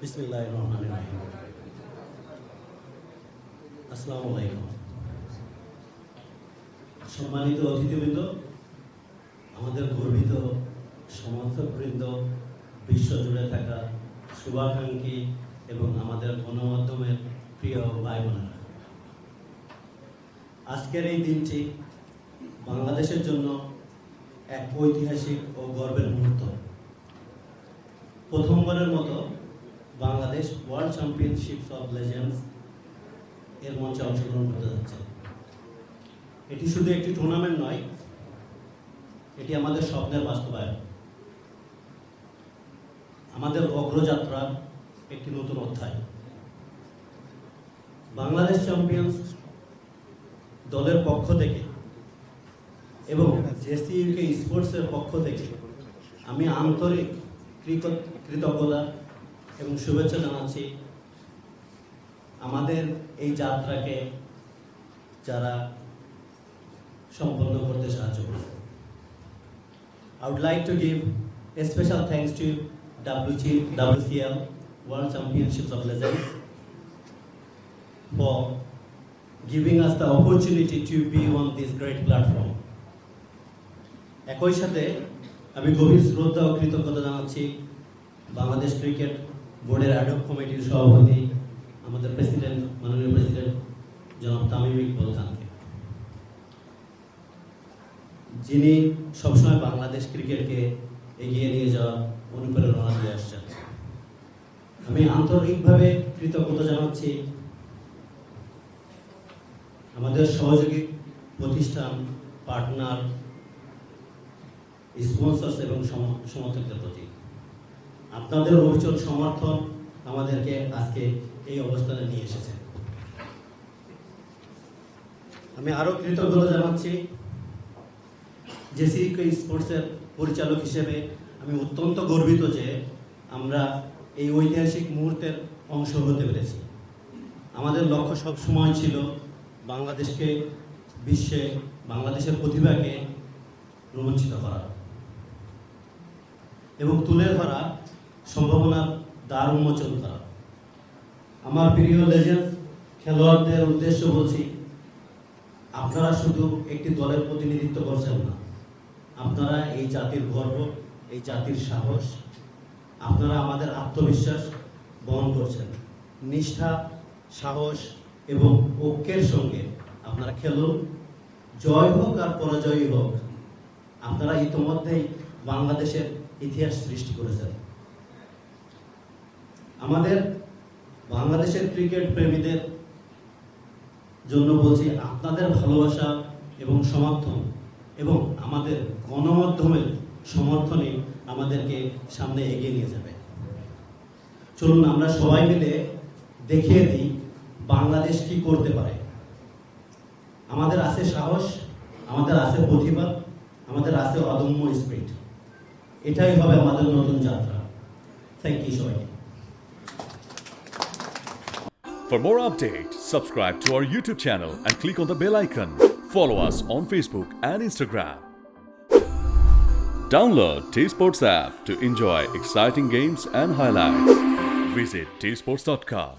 বিসমিল্লাহির রহমানির রহিম। আসসালামু আলাইকুম। সম্মানিত অতিথিবৃন্দ, আমাদের গর্বিত সমর্থকবৃন্দ, বিশ্বজুড়ে থাকা শুভাকাঙ্ক্ষী এবং আমাদের গণমাধ্যমের প্রিয় ভাই বোনেরা, আজকের এই দিনটি বাংলাদেশের জন্য এক ঐতিহাসিক ও গর্বের মুহূর্ত। প্রথমবারের মতো Bangladesh world championship of legends এর মঞ্চে অংশগ্রহণ করতে যাচ্ছে। এটি শুধু একটি টুর্নামেন্ট নয়, এটি আমাদের স্বপ্নের বাস্তবায়ন, আমাদের অগ্রযাত্রা একটি নতুন অধ্যায়। বাংলাদেশ চ্যাম্পিয়ন্স দলের পক্ষ থেকে এবং জেসিইউকে স্পোর্টসের পক্ষ থেকে আমি আন্তরিক কৃতজ্ঞতা এবং শুভেচ্ছা জানাচ্ছি আমাদের এই যাত্রাকে যারা সম্পন্ন করতে সাহায্য করেছে। I would like to give a special thanks to WCL World Championships of Legends for giving us the opportunity to be on this great platform. একই সাথে আমি গভীর শ্রদ্ধা ও কৃতজ্ঞতা জানাচ্ছি বাংলাদেশ ক্রিকেট বোর্ডের অ্যাডহক কমিটির সভাপতি, আমাদের প্রেসিডেন্ট, মাননীয় প্রেসিডেন্ট জনাব তামিম ইকবাল খানকে, যিনি সবসময় বাংলাদেশ ক্রিকেটকে এগিয়ে নিয়ে যাওয়া অনুপ্রেরণা দিয়ে আসছেন। আমি আন্তরিকভাবে কৃতজ্ঞতা জানাচ্ছি আমাদের সহযোগী প্রতিষ্ঠান, পার্টনার, স্পন্সর্স এবং সমর্থকদের প্রতি। আপনাদের অবিচল সমর্থন আমাদেরকে আজকে এই অবস্থানে নিয়ে এসেছে। আমি আরো কৃতজ্ঞতা জানাচ্ছি জেসিইউকে স্পোর্টসের পরিচালক হিসেবে। আমি অত্যন্ত গর্বিত যে আমরা এই ঐতিহাসিক মুহূর্তের অংশ হতে পেরেছি। আমাদের লক্ষ্য সব সময় ছিল বাংলাদেশকে বিশ্বে, বাংলাদেশের প্রতিভাকে রোমাঞ্চিত করা এবং তুলে ধরা সম্ভাবনার দ্বার উন্মোচন করা। আমার প্রিয় লেজেন্ডস খেলোয়াড়দের উদ্দেশ্য বলছি, আপনারা শুধু একটি দলের প্রতিনিধিত্ব করছেন না, আপনারা এই জাতির গর্ব, এই জাতির সাহস, আপনারা আমাদের আত্মবিশ্বাস বহন করছেন। নিষ্ঠা, সাহস এবং ঐক্যের সঙ্গে আপনারা খেলুন। জয় হোক আর পরাজয়ই হোক, আপনারা ইতিমধ্যেই বাংলাদেশের ইতিহাস সৃষ্টি করেছেন। আমাদের বাংলাদেশের ক্রিকেট প্রেমীদের জন্য বলছি, আপনাদের ভালোবাসা এবং সমর্থন এবং আমাদের গণমাধ্যমের সমর্থনে আমাদেরকে সামনে এগিয়ে নিয়ে যাবে। চলুন আমরা সবাই মিলে দেখিয়ে দিই বাংলাদেশ কি করতে পারে। আমাদের আছে সাহস, আমাদের আছে প্রতিভা, আমাদের আছে অদম্য স্পিরিট। এটাই হবে আমাদের নতুন যাত্রা। থ্যাংক ইউ সবাইকে। For more updates, subscribe to our YouTube channel and click on the bell icon. Follow us on Facebook and Instagram. Download T-Sports app to enjoy exciting games and highlights. Visit tsports.com.